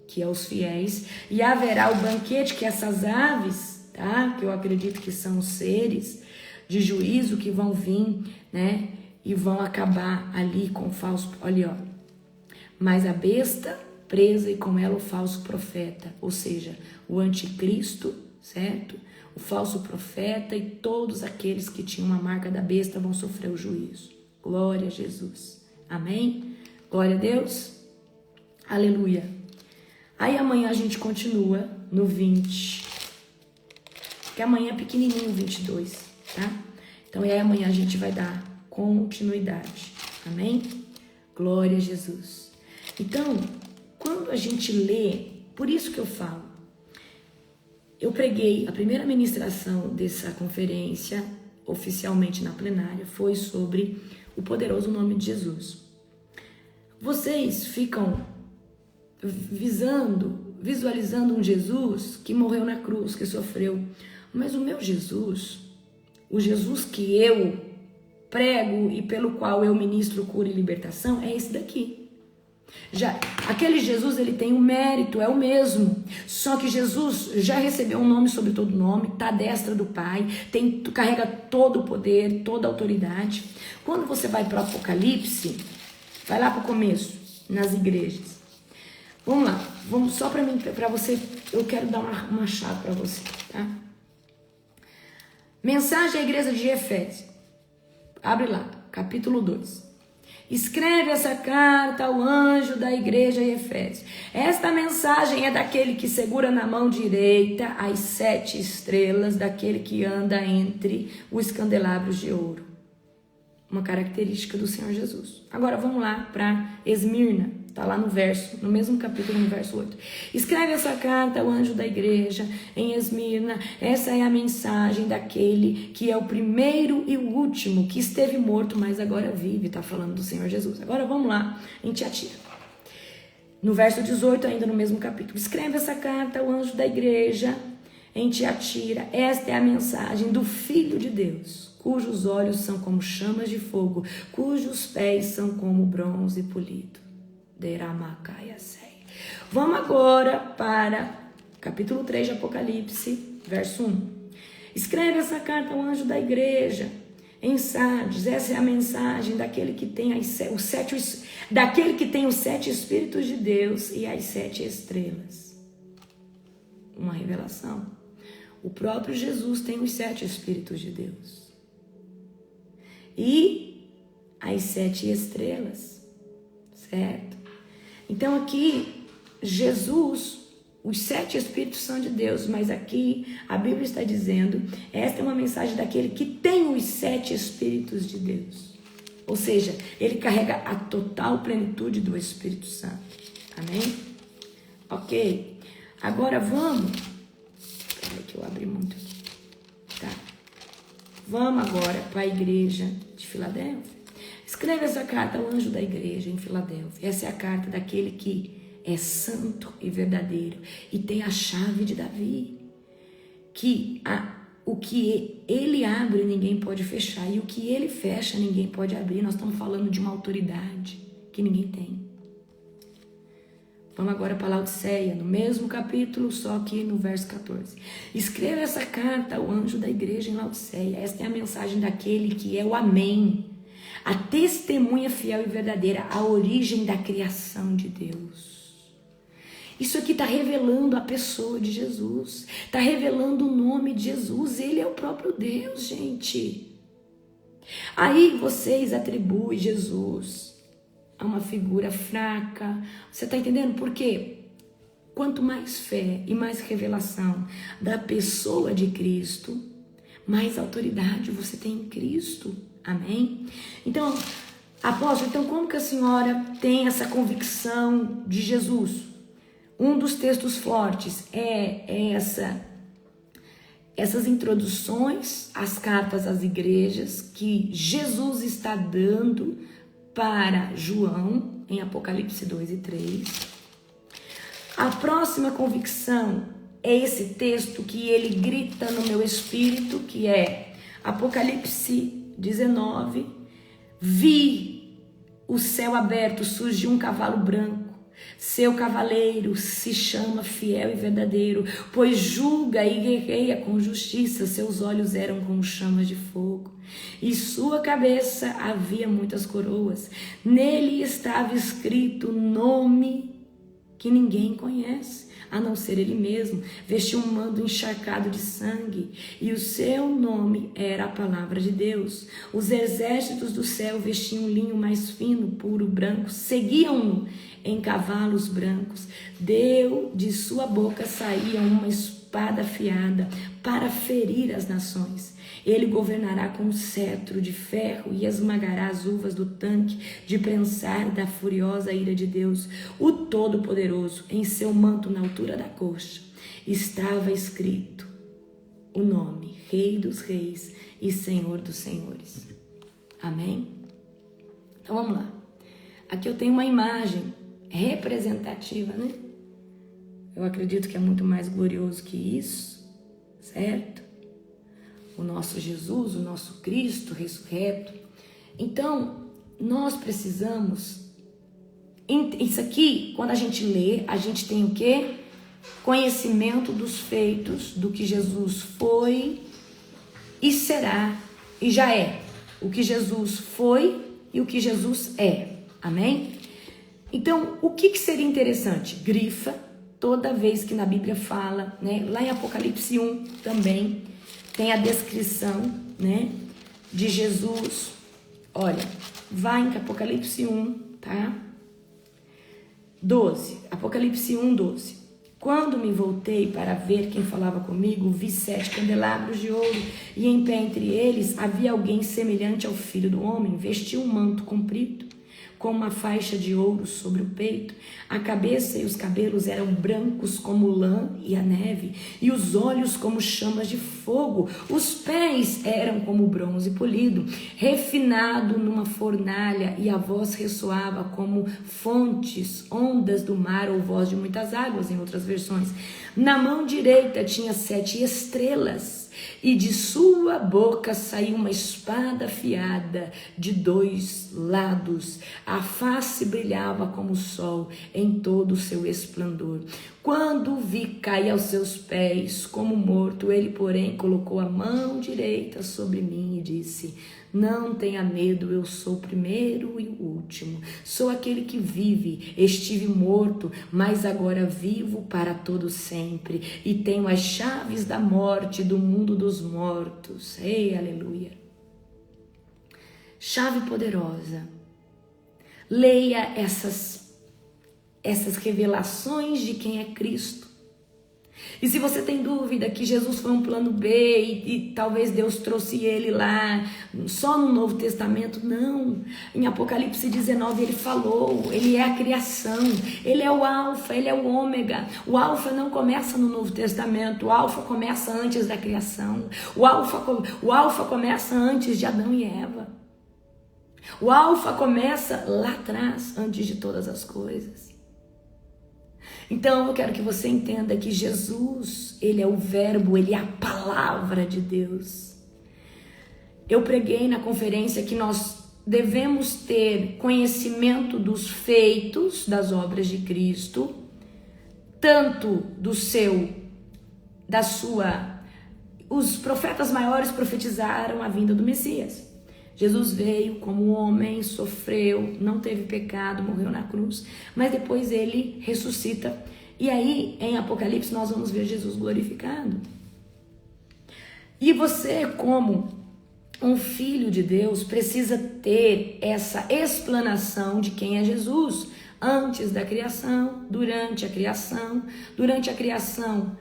que é os fiéis, e haverá o banquete que essas aves, tá? Que eu acredito que são os seres de juízo que vão vir, né? E vão acabar ali com o falso, olha, ó. Mas a besta presa e com ela o falso profeta, ou seja, o anticristo, certo? O falso profeta e todos aqueles que tinham uma marca da besta vão sofrer o juízo. Glória a Jesus. Amém? Glória a Deus. Aleluia. Aí amanhã a gente continua no 20. Que amanhã é pequenininho o 22, tá? Então aí amanhã a gente vai dar continuidade. Amém? Glória a Jesus. Então, quando a gente lê, por isso que eu falo, eu preguei, a primeira ministração dessa conferência, oficialmente na plenária, foi sobre o poderoso nome de Jesus. Vocês ficam visualizando um Jesus que morreu na cruz, que sofreu. Mas o meu Jesus, o Jesus que eu prego e pelo qual eu ministro cura e libertação, é esse daqui. Já aquele Jesus, ele tem um mérito, é o mesmo. Só que Jesus já recebeu um nome sobre todo nome, está à destra do Pai, carrega todo o poder, toda a autoridade. Quando você vai para o Apocalipse, vai lá para o começo, nas igrejas. Vamos lá, vamos só para você, eu quero dar uma chave para você, tá? Mensagem à igreja de Efésios. Abre lá, capítulo 2. Escreve essa carta ao anjo da igreja em Efésios. Esta mensagem é daquele que segura na mão direita as 7 estrelas, daquele que anda entre os candelabros de ouro. Uma característica do Senhor Jesus. Agora vamos lá para Esmirna. Está lá no mesmo capítulo, no verso 8. Escreve essa carta ao anjo da igreja em Esmirna. Essa é a mensagem daquele que é o primeiro e o último, que esteve morto, mas agora vive. Está falando do Senhor Jesus. Agora vamos lá em Tiatira. No verso 18, ainda no mesmo capítulo. Escreve essa carta ao anjo da igreja em Tiatira. Esta é a mensagem do Filho de Deus, cujos olhos são como chamas de fogo, cujos pés são como bronze polido. Vamos agora para capítulo 3 de Apocalipse, verso 1. Escreve essa carta ao anjo da igreja em Sardes. Essa é a mensagem daquele que tem os 7 Espíritos de Deus e as 7 estrelas. Uma revelação. O próprio Jesus tem os 7 Espíritos de Deus e as 7 estrelas, certo? Então aqui, Jesus, os 7 Espíritos são de Deus, mas aqui a Bíblia está dizendo, esta é uma mensagem daquele que tem os 7 Espíritos de Deus. Ou seja, ele carrega a total plenitude do Espírito Santo. Amém? Ok? Agora vamos... Peraí que eu abri muito aqui. Tá. Vamos agora para a igreja de Filadélfia. Escreve essa carta ao anjo da igreja em Filadélfia. Essa é a carta daquele que é santo e verdadeiro e tem a chave de Davi. O que ele abre, ninguém pode fechar. E o que ele fecha, ninguém pode abrir. Nós estamos falando de uma autoridade que ninguém tem. Vamos agora para Laodiceia, no mesmo capítulo, só que no verso 14. Escreva essa carta ao anjo da igreja em Laodiceia. Esta é a mensagem daquele que é o Amém, a testemunha fiel e verdadeira, a origem da criação de Deus. Isso aqui está revelando a pessoa de Jesus, está revelando o nome de Jesus. Ele é o próprio Deus, gente. Aí vocês atribuem Jesus a uma figura fraca. Você está entendendo por quê? Quanto mais fé e mais revelação da pessoa de Cristo, mais autoridade você tem em Cristo. Amém? Então, apóstolo, como que a senhora tem essa convicção de Jesus? Um dos textos fortes é essas introduções às cartas às igrejas que Jesus está dando para João em Apocalipse 2 e 3. A próxima convicção é esse texto que ele grita no meu espírito, que é Apocalipse 19, vi o céu aberto, surgiu um cavalo branco, seu cavaleiro se chama fiel e verdadeiro, pois julga e guerreia com justiça, seus olhos eram como chamas de fogo, e sua cabeça havia muitas coroas, nele estava escrito o nome que ninguém conhece, a não ser ele mesmo. Vestiu um manto encharcado de sangue, e o seu nome era a palavra de Deus. Os exércitos do céu vestiam um linho mais fino, puro, branco, seguiam-no em cavalos brancos. De sua boca saía uma espada afiada para ferir as nações. Ele governará com um cetro de ferro e esmagará as uvas do tanque de prensar da furiosa ira de Deus. O Todo-Poderoso, em seu manto na altura da coxa, estava escrito o nome: Rei dos Reis e Senhor dos Senhores. Amém? Então vamos lá. Aqui eu tenho uma imagem representativa, né? Eu acredito que é muito mais glorioso que isso, certo? O nosso Jesus, o nosso Cristo ressurreto. Então, nós precisamos... Isso aqui, quando a gente lê, a gente tem o quê? Conhecimento dos feitos, do que Jesus foi e será e já é. O que Jesus foi e o que Jesus é. Amém? Então, o que seria interessante? Grifa toda vez que na Bíblia fala, né? Lá em Apocalipse 1 também tem a descrição, né, de Jesus. Olha, vai em Apocalipse 1, tá? 12. Apocalipse 1, 12. Quando me voltei para ver quem falava comigo, vi 7 candelabros de ouro, e em pé entre eles havia alguém semelhante ao Filho do Homem. Vestia um manto comprido, com uma faixa de ouro sobre o peito. A cabeça e os cabelos eram brancos como lã e a neve, e os olhos como chamas de fogo. Os pés eram como bronze polido, refinado numa fornalha, e a voz ressoava como fontes, ondas do mar ou voz de muitas águas, em outras versões. Na mão direita tinha 7 estrelas, e de sua boca saiu uma espada afiada de 2 lados. A face brilhava como o sol em todo o seu esplendor. Quando o vi cair aos seus pés como morto, ele, porém, colocou a mão direita sobre mim e disse: não tenha medo, eu sou o primeiro e o último. Sou aquele que vive. Estive morto, mas agora vivo para todo sempre. E tenho as chaves da morte e do mundo dos mortos. Ei, aleluia. Chave poderosa. Leia essas revelações de quem é Cristo. E se você tem dúvida que Jesus foi um plano B e talvez Deus trouxe ele lá só no Novo Testamento, não. Em Apocalipse 19 ele falou, ele é a criação, ele é o alfa, ele é o ômega. O alfa não começa no Novo Testamento, o alfa começa antes da criação. O alfa começa antes de Adão e Eva. O alfa começa lá atrás, antes de todas as coisas. Então eu quero que você entenda que Jesus, ele é o verbo, ele é a palavra de Deus. Eu preguei na conferência que nós devemos ter conhecimento dos feitos das obras de Cristo, tanto os profetas maiores profetizaram a vinda do Messias. Jesus veio como homem, sofreu, não teve pecado, morreu na cruz, mas depois ele ressuscita. E aí, em Apocalipse, nós vamos ver Jesus glorificado. E você, como um filho de Deus, precisa ter essa explanação de quem é Jesus. Antes da criação, durante a criação. Durante a criação,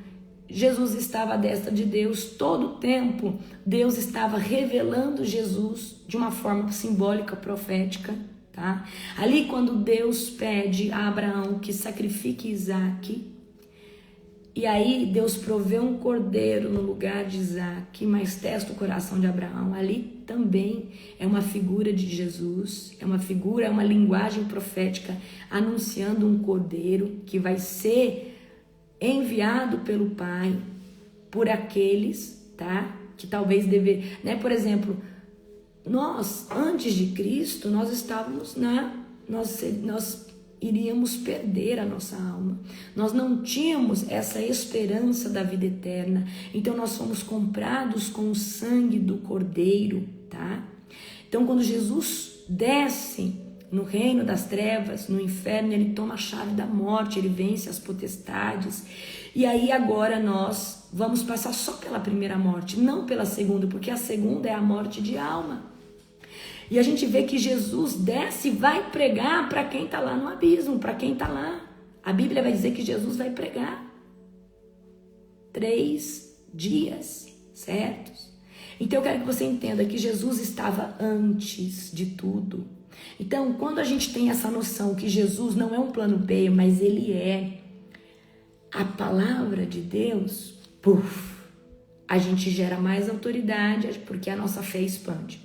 Jesus estava à destra de Deus. Todo o tempo, Deus estava revelando Jesus de uma forma simbólica, profética, tá? Ali, quando Deus pede a Abraão que sacrifique Isaac, e aí Deus provê um cordeiro no lugar de Isaac, mas testa o coração de Abraão. Ali também é uma figura de Jesus, é uma linguagem profética anunciando um cordeiro que vai ser enviado pelo Pai por aqueles, tá? Que talvez né? Por exemplo, nós, antes de Cristo, nós estávamos, nós iríamos perder a nossa alma. Nós não tínhamos essa esperança da vida eterna. Então nós fomos comprados com o sangue do Cordeiro, tá? Então quando Jesus desce no reino das trevas, no inferno, ele toma a chave da morte, ele vence as potestades. E aí agora nós vamos passar só pela primeira morte, não pela segunda, porque a segunda é a morte de alma. E a gente vê que Jesus desce e vai pregar para quem está lá no abismo, para quem está lá. A Bíblia vai dizer que Jesus vai pregar 3 dias certos. Então eu quero que você entenda que Jesus estava antes de tudo. Então, quando a gente tem essa noção que Jesus não é um plano B, mas ele é a palavra de Deus, a gente gera mais autoridade, porque a nossa fé expande.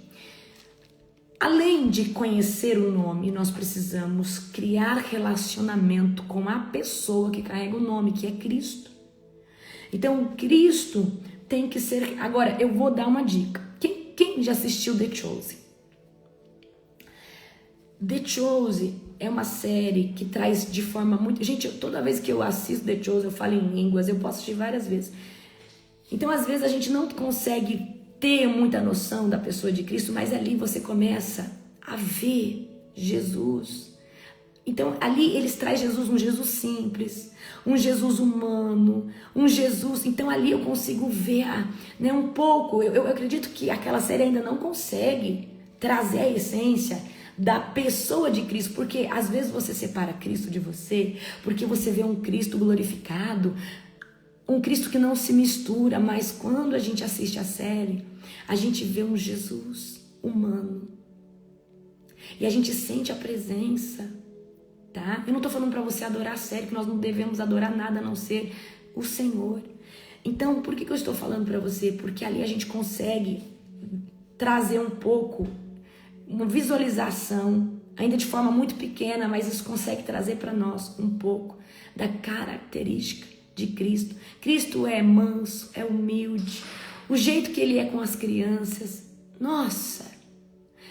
Além de conhecer o nome, nós precisamos criar relacionamento com a pessoa que carrega o nome, que é Cristo. Então, Cristo tem que ser... Agora, eu vou dar uma dica. Quem já assistiu The Chosen? The Chosen é uma série que traz de forma muito... Gente, toda vez que eu assisto The Chosen, eu falo em línguas, eu posso assistir várias vezes. Então, às vezes, a gente não consegue ter muita noção da pessoa de Cristo, mas ali você começa a ver Jesus. Então, ali eles trazem Jesus, um Jesus simples, um Jesus humano, um Jesus... Então, ali eu consigo ver um pouco. Eu acredito que aquela série ainda não consegue trazer a essência da pessoa de Cristo, porque às vezes você separa Cristo de você, porque você vê um Cristo glorificado, um Cristo que não se mistura, mas quando a gente assiste a série, a gente vê um Jesus humano. E a gente sente a presença, tá? Eu não tô falando para você adorar a série, que nós não devemos adorar nada a não ser o Senhor. Então, por que eu estou falando para você? Porque ali a gente consegue trazer um pouco, uma visualização, ainda de forma muito pequena, mas isso consegue trazer para nós um pouco da característica de Cristo. Cristo é manso, é humilde, o jeito que ele é com as crianças. Nossa!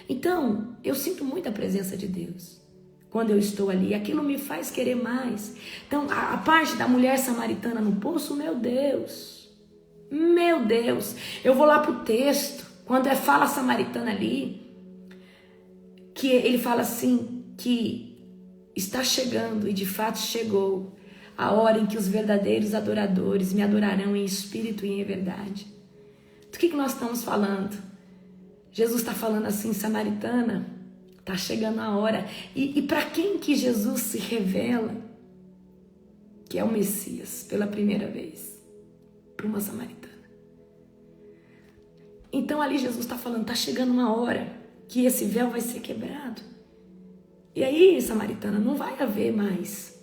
Então, eu sinto muito a presença de Deus quando eu estou ali. Aquilo me faz querer mais. Então, a parte da mulher samaritana no poço, meu Deus! Meu Deus! Eu vou lá pro texto, quando fala samaritana ali, que ele fala assim, que está chegando, e de fato chegou, a hora em que os verdadeiros adoradores me adorarão em espírito e em verdade. Do que nós estamos falando? Jesus está falando assim, samaritana, está chegando a hora. E para quem que Jesus se revela? Que é o Messias, pela primeira vez, para uma samaritana. Então ali Jesus está falando, está chegando uma hora que esse véu vai ser quebrado. E aí, samaritana, não vai haver mais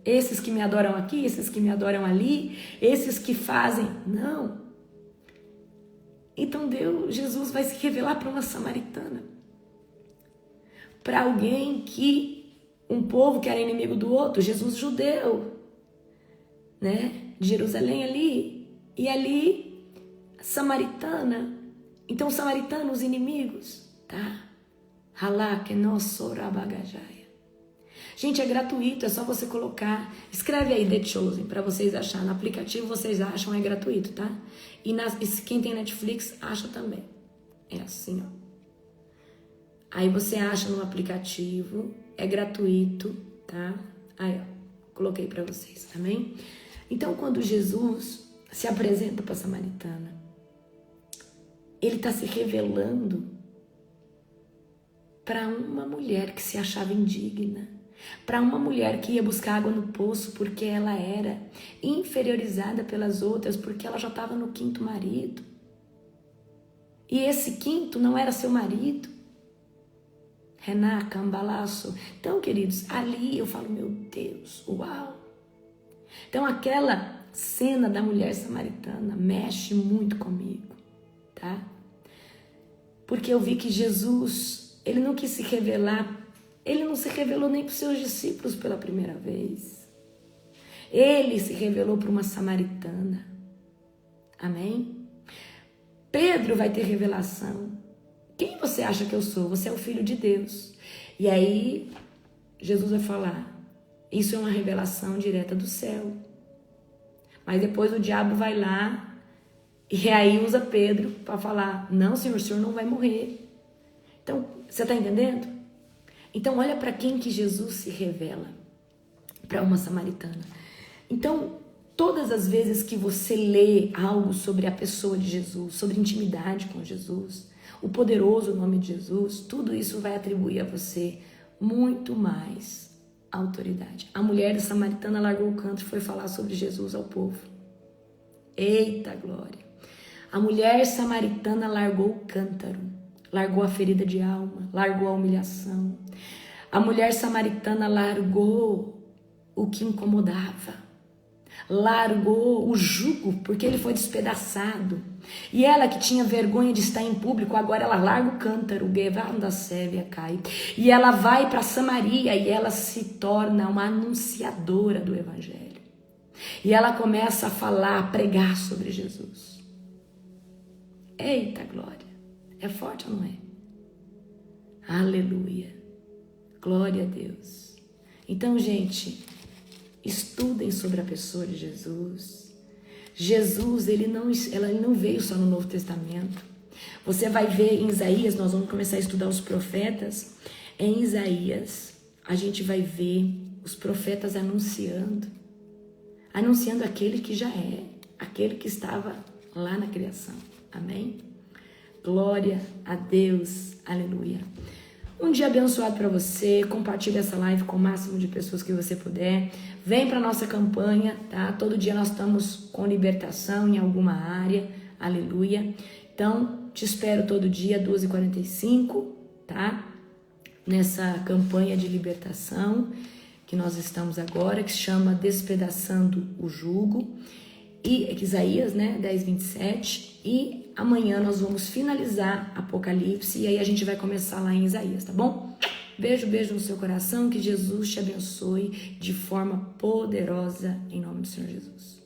esses que me adoram aqui, esses que me adoram ali, esses que fazem. Não. Então Jesus vai se revelar para uma samaritana. Para alguém que, um povo que era inimigo do outro, Jesus judeu, né? De Jerusalém ali. E ali, samaritana. Então, samaritanos, inimigos, tá? Gente, é gratuito, é só você colocar. Escreve aí The Chosen para vocês acharem. No aplicativo vocês acham, é gratuito, tá? E quem tem Netflix acha também. É assim, ó. Aí você acha no aplicativo, é gratuito, tá? Aí, ó, coloquei para vocês, amém? Então, quando Jesus se apresenta para a samaritana, ele está se revelando para uma mulher que se achava indigna, para uma mulher que ia buscar água no poço porque ela era inferiorizada pelas outras, porque ela já estava no 5º marido. E esse 5º não era seu marido. Rená, cambalaço. Então, queridos, ali eu falo, meu Deus, uau. Então, aquela cena da mulher samaritana mexe muito comigo, tá? Porque eu vi que Jesus, ele não quis se revelar, ele não se revelou nem para os seus discípulos pela primeira vez. Ele se revelou para uma samaritana. Amém? Pedro vai ter revelação. Quem você acha que eu sou? Você é o Filho de Deus. E aí, Jesus vai falar, isso é uma revelação direta do céu. Mas depois o diabo vai lá e aí usa Pedro para falar, não, Senhor, o Senhor não vai morrer. Então, você está entendendo? Então, olha para quem que Jesus se revela, para uma samaritana. Então, todas as vezes que você lê algo sobre a pessoa de Jesus, sobre intimidade com Jesus, o poderoso nome de Jesus, tudo isso vai atribuir a você muito mais autoridade. A mulher samaritana largou o canto e foi falar sobre Jesus ao povo. Eita glória! A mulher samaritana largou o cântaro, largou a ferida de alma, largou a humilhação. A mulher samaritana largou o que incomodava, largou o jugo, porque ele foi despedaçado. E ela que tinha vergonha de estar em público, agora ela larga o cântaro, da sévia cai. E ela vai para Samaria e ela se torna uma anunciadora do evangelho. E ela começa a falar, a pregar sobre Jesus. Eita glória! É forte ou não é? Aleluia! Glória a Deus! Então, gente, estudem sobre a pessoa de Jesus. Jesus, ela não veio só no Novo Testamento. Você vai ver em Isaías, nós vamos começar a estudar os profetas. Em Isaías, a gente vai ver os profetas anunciando aquele que já é, aquele que estava lá na criação. Amém? Glória a Deus. Aleluia. Um dia abençoado para você. Compartilhe essa live com o máximo de pessoas que você puder. Vem para nossa campanha, tá? Todo dia nós estamos com libertação em alguma área. Aleluia. Então, te espero todo dia, 12h45, tá? Nessa campanha de libertação que nós estamos agora, que se chama Despedaçando o Jugo. E Isaías, né? 10:27. E amanhã nós vamos finalizar Apocalipse e aí a gente vai começar lá em Isaías, tá bom? Beijo, beijo no seu coração, que Jesus te abençoe de forma poderosa em nome do Senhor Jesus.